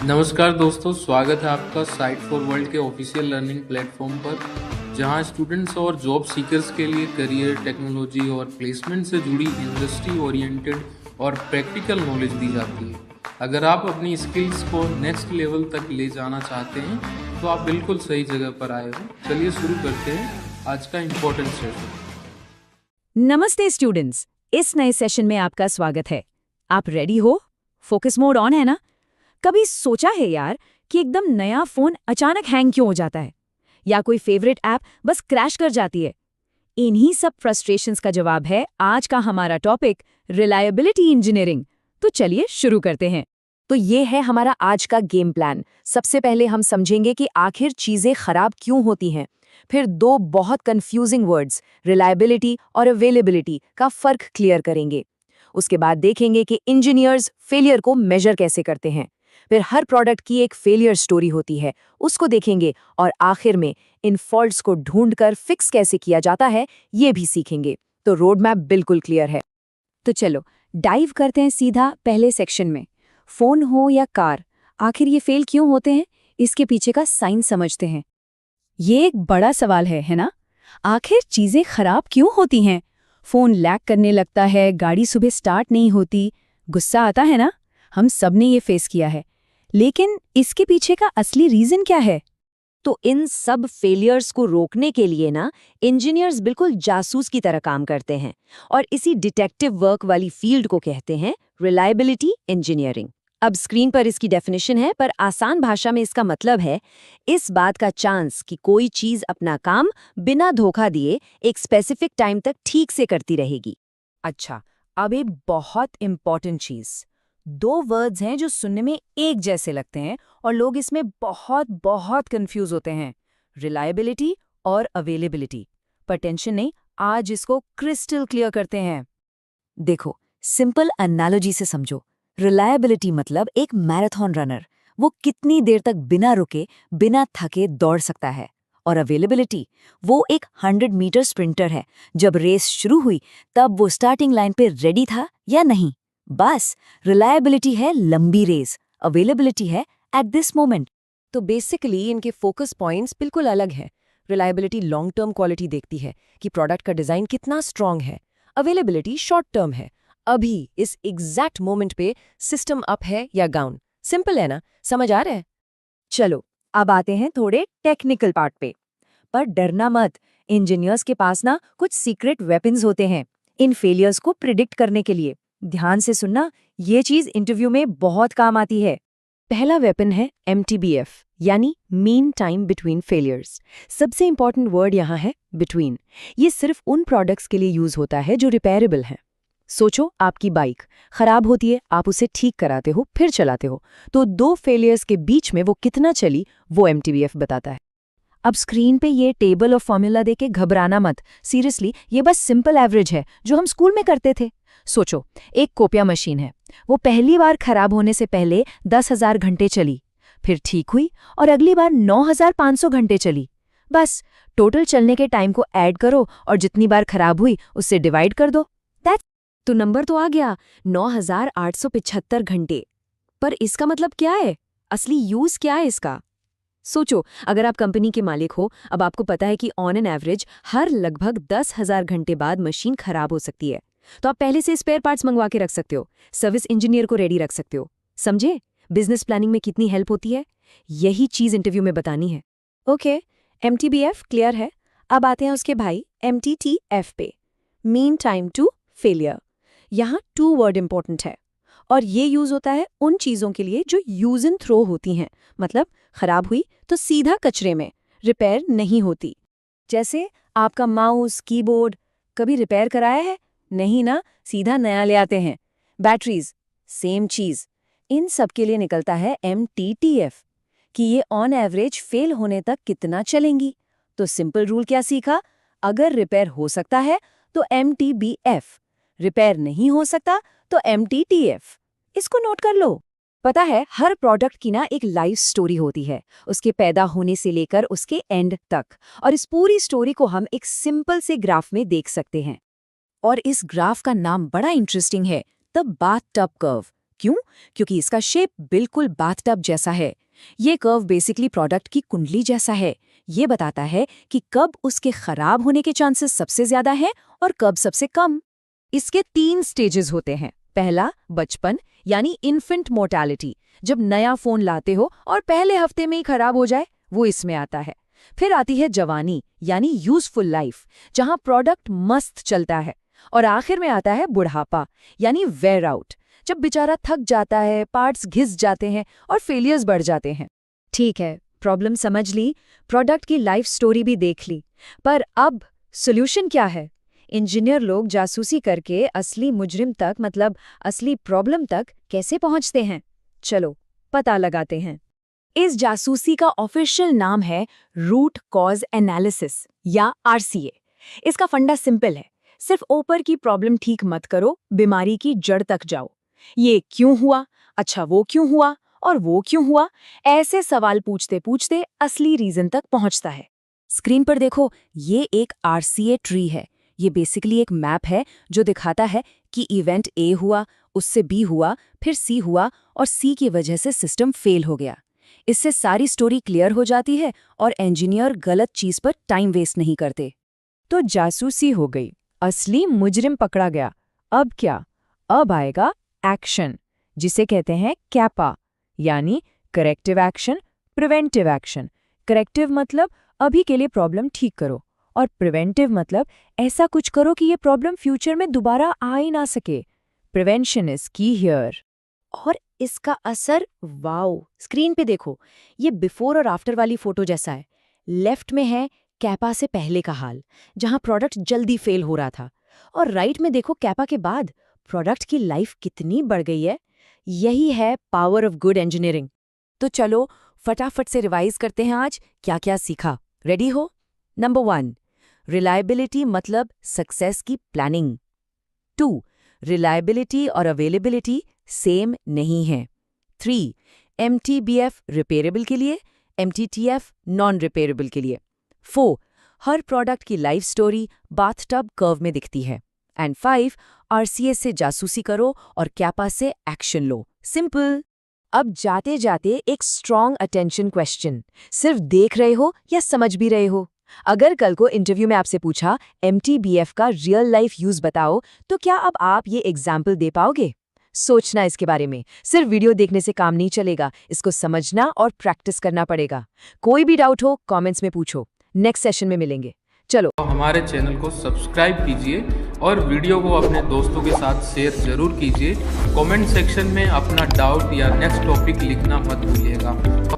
नमस्कार दोस्तों, स्वागत है आपका साइट फॉर वर्ल्ड के ऑफिशियल लर्निंग प्लेटफॉर्म पर, जहां स्टूडेंट्स और जॉब सीकर्स के लिए करियर, टेक्नोलॉजी और प्लेसमेंट से जुड़ी इंडस्ट्री ओरिएंटेड और प्रैक्टिकल नॉलेज दी जाती है। अगर आप अपनी स्किल्स को नेक्स्ट लेवल तक ले जाना चाहते हैं तो आप बिल्कुल सही जगह पर आए हो। चलिए शुरू करते हैं आज का इम्पोर्टेंट सेशन। नमस्ते स्टूडेंट्स, इस नए सेशन में आपका स्वागत है। आप रेडी हो? फोकस मोड ऑन है ना? कभी सोचा है यार कि एकदम नया फोन अचानक हैंग क्यों हो जाता है, या कोई फेवरेट ऐप बस क्रैश कर जाती है? इन्हीं सब फ्रस्ट्रेशंस का जवाब है आज का हमारा टॉपिक, रिलायबिलिटी इंजीनियरिंग। तो चलिए शुरू करते हैं। तो ये है हमारा आज का गेम प्लान। सबसे पहले हम समझेंगे कि आखिर चीजें खराब क्यों होती हैं। फिर दो बहुत कंफ्यूजिंग वर्ड्स, रिलायबिलिटी और अवेलेबिलिटी, का फर्क क्लियर करेंगे। उसके बाद देखेंगे कि इंजीनियर्स फेलियर को मेजर कैसे करते हैं। फिर हर प्रोडक्ट की एक फेलियर स्टोरी होती है, उसको देखेंगे। और आखिर में इन फॉल्ट्स को ढूंढकर फिक्स कैसे किया जाता है, ये भी सीखेंगे। तो रोड मैप बिल्कुल क्लियर है। तो चलो डाइव करते हैं सीधा पहले सेक्शन में। फोन हो या कार, आखिर ये फेल क्यों होते हैं, इसके पीछे का साइंस समझते हैं। ये एक बड़ा सवाल है ना? आखिर चीजें खराब क्यों होती हैं? फोन लैग करने लगता है, गाड़ी सुबह स्टार्ट नहीं होती, गुस्सा आता है ना? हम सब ने ये फेस किया है। लेकिन इसके पीछे का असली रीजन क्या है? तो इन सब फेलियर्स को रोकने के लिए ना, इंजीनियर्स बिल्कुल जासूस की तरह काम करते हैं। और इसी डिटेक्टिव वर्क वाली फील्ड को कहते हैं रिलायबिलिटी इंजीनियरिंग। अब स्क्रीन पर इसकी डेफिनेशन है, पर आसान भाषा में इसका मतलब है इस बात का चांस कि कोई चीज अपना काम बिना धोखा दिए एक स्पेसिफिक टाइम तक ठीक से करती रहेगी। अच्छा, अब एक बहुत इंपॉर्टेंट चीज। दो वर्ड्स हैं जो सुनने में एक जैसे लगते हैं और लोग इसमें बहुत बहुत कंफ्यूज होते हैं, रिलायबिलिटी और अवेलेबिलिटी। पर टेंशन नहीं, आज इसको क्रिस्टल क्लियर करते हैं। देखो, सिंपल एनालॉजी से समझो। रिलायबिलिटी मतलब एक मैराथन रनर, वो कितनी देर तक बिना रुके, बिना थके दौड़ सकता है। और अवेलेबिलिटी, वो एक 100 मीटर स्प्रिंटर है, जब रेस शुरू हुई तब वो स्टार्टिंग लाइन पे रेडी था या नहीं। बस रिलायबिलिटी है लंबी रेस, अवेलेबिलिटी है एट दिस मोमेंट। तो बेसिकली इनके फोकस पॉइंट्स बिल्कुल अलग है। रिलायबिलिटी लॉन्ग टर्म क्वालिटी देखती है कि प्रोडक्ट का डिजाइन कितना स्ट्रांग है। अवेलेबिलिटी शॉर्ट टर्म है, अभी इस एग्जैक्ट मोमेंट पे सिस्टम अप है या डाउन। सिंपल है ना? समझ आ रहा है? चलो अब आते हैं थोड़े टेक्निकल पार्ट पे। पर डरना मत, इंजीनियर्स के पास ना कुछ सीक्रेट वेपन्स होते हैं इन फेलियर्स को प्रिडिक्ट करने के लिए। ध्यान से सुनना, ये चीज इंटरव्यू में बहुत काम आती है। पहला वेपन है MTBF, यानी मीन टाइम बिटवीन फेलियर्स। सबसे इंपॉर्टेंट वर्ड यहाँ है बिटवीन। ये सिर्फ उन प्रोडक्ट्स के लिए यूज होता है जो रिपेयरेबल हैं। सोचो, आपकी बाइक खराब होती है, आप उसे ठीक कराते हो, फिर चलाते हो, तो दो फेलियर्स के बीच में वो कितना चली, वो MTBF बताता है। अब स्क्रीन पे ये टेबल और फॉर्मूला देके घबराना मत। सीरियसली, ये बस सिंपल एवरेज है जो हम स्कूल में करते थे। सोचो, एक कॉपिया मशीन है, वो पहली बार खराब होने से पहले 10,000 घंटे चली, फिर ठीक हुई और अगली बार 9,500 घंटे चली। बस टोटल चलने के टाइम को ऐड करो और जितनी बार खराब हुई उससे डिवाइड कर दो। दैट्स तो नंबर तो आ गया, 9,875 घंटे। पर इसका मतलब क्या है? असली यूज क्या है इसका? सोचो, अगर आप कंपनी के मालिक हो, अब आपको पता है कि ऑन एन एवरेज हर लगभग 10,000 घंटे बाद मशीन खराब हो सकती है, तो आप पहले से स्पेयर पार्ट्स मंगवा के रख सकते हो, सर्विस इंजीनियर को रेडी रख सकते हो। समझे बिजनेस प्लानिंग में कितनी हेल्प होती है? यही चीज इंटरव्यू में बतानी है। ओके, MTBF क्लियर है। अब आते हैं उसके भाई MTTF पे, मीन टाइम टू फेलियर। यहाँ 2 वर्ड इंपॉर्टेंट है और ये यूज होता है उन चीजों के लिए जो यूज एंड थ्रो होती हैं। मतलब खराब हुई तो सीधा कचरे में, रिपेयर नहीं होती। जैसे आपका माउस, कीबोर्ड कभी रिपेयर कराया है? नहीं ना, सीधा नया ले आते हैं। बैटरीज सेम चीज। इन सब के लिए निकलता है MTTF, कि ये ऑन एवरेज फेल होने तक कितना चलेंगी। तो सिंपल रूल क्या सीखा? अगर रिपेयर हो सकता है तो MTBF, रिपेयर नहीं हो सकता तो MTTF। इसको नोट कर लो। पता है, हर प्रोडक्ट की ना एक लाइफ स्टोरी होती है, उसके पैदा होने से लेकर उसके एंड तक। और इस पूरी स्टोरी को हम एक सिंपल से ग्राफ में देख सकते हैं। और इस ग्राफ का नाम बड़ा इंटरेस्टिंग है, द बाथटब कर्व। क्यों? क्योंकि इसका शेप बिल्कुल बाथटब जैसा है। ये कर्व बेसिकली प्रोडक्ट की कुंडली जैसा है। ये बताता है कि कब उसके खराब होने के चांसेस सबसे ज्यादा हैं और कब सबसे कम। इसके 3 स्टेजेस होते हैं। पहला, बचपन यानी इन्फेंट मोर्टेलिटी, जब नया फोन लाते हो और पहले हफ्ते में ही खराब हो जाए, वो इसमें आता है। फिर आती है जवानी यानी यूजफुल लाइफ, जहां प्रोडक्ट मस्त चलता है। और आखिर में आता है बुढ़ापा यानी वेयर आउट, जब बेचारा थक जाता है, पार्ट्स घिस जाते हैं और फेलियर्स बढ़ जाते हैं। ठीक है, प्रॉब्लम समझ ली, प्रोडक्ट की लाइफ स्टोरी भी देख ली, पर अब सॉल्यूशन क्या है? इंजीनियर लोग जासूसी करके असली मुजरिम तक, मतलब असली प्रॉब्लम तक कैसे पहुंचते हैं? चलो पता लगाते हैं। इस जासूसी का ऑफिशियल नाम है रूट कॉज एनालिसिस या RCA। इसका फंडा सिंपल है, सिर्फ ऊपर की प्रॉब्लम ठीक मत करो, बीमारी की जड़ तक जाओ। ये क्यों हुआ, अच्छा वो क्यों हुआ, और वो क्यों हुआ, ऐसे सवाल पूछते पूछते असली रीजन तक पहुंचता है। स्क्रीन पर देखो, ये एक RCA ट्री है। ये बेसिकली एक मैप है जो दिखाता है कि इवेंट A हुआ, उससे B हुआ, फिर C हुआ और C की वजह से सिस्टम फेल हो गया। इससे सारी स्टोरी क्लियर हो जाती है और इंजीनियर गलत चीज पर टाइम वेस्ट नहीं करते। तो जासूसी हो गई, असली मुजरिम पकड़ा गया। अब क्या? अब आएगा एक्शन, जिसे कहते हैं कैपा, यानी corrective action, preventive action. Corrective मतलब अभी के लिए प्रॉब्लम ठीक करो, और प्रिवेंटिव मतलब ऐसा कुछ करो कि ये प्रॉब्लम फ्यूचर में दोबारा आ ही ना सके। प्रिवेंशन इज की हियर। और इसका असर, वाओ, स्क्रीन पे देखो, ये बिफोर और आफ्टर वाली फोटो जैसा है। लेफ्ट में है कैपा से पहले का हाल, जहां प्रोडक्ट जल्दी फेल हो रहा था, और राइट में देखो कैपा के बाद प्रोडक्ट की लाइफ कितनी बढ़ गई है। यही है पावर ऑफ गुड इंजीनियरिंग। तो चलो फटाफट से रिवाइज करते हैं आज क्या क्या सीखा। रेडी हो? नंबर 1, रिलायबिलिटी मतलब सक्सेस की प्लानिंग। 2, रिलायबिलिटी और अवेलेबिलिटी सेम नहीं है। 3, MTBF रिपेरेबल के लिए, MTTF नॉन रिपेरेबल के लिए। 4, हर प्रोडक्ट की लाइफ स्टोरी बाथटब कर्व में दिखती है। एंड 5, RCA से जासूसी करो और कैपा से एक्शन लो। सिंपल। अब जाते जाते एक स्ट्रॉन्ग अटेंशन क्वेश्चन, सिर्फ देख रहे हो या समझ भी रहे हो? अगर कल को इंटरव्यू में आपसे पूछा MTBF का रियल लाइफ यूज बताओ, तो क्या अब आप ये एग्जाम्पल दे पाओगे? सोचना इसके बारे में। सिर्फ वीडियो देखने से काम नहीं चलेगा, इसको समझना और प्रैक्टिस करना पड़ेगा। कोई भी डाउट हो कमेंट्स में पूछो। नेक्स्ट सेशन में मिलेंगे। चलो हमारे चैनल को सब्सक्राइब कीजिए और वीडियो को अपने दोस्तों के साथ शेयर जरूर कीजिए। कमेंट सेक्शन में अपना डाउट या नेक्स्ट टॉपिक लिखना मत भूलिएगा।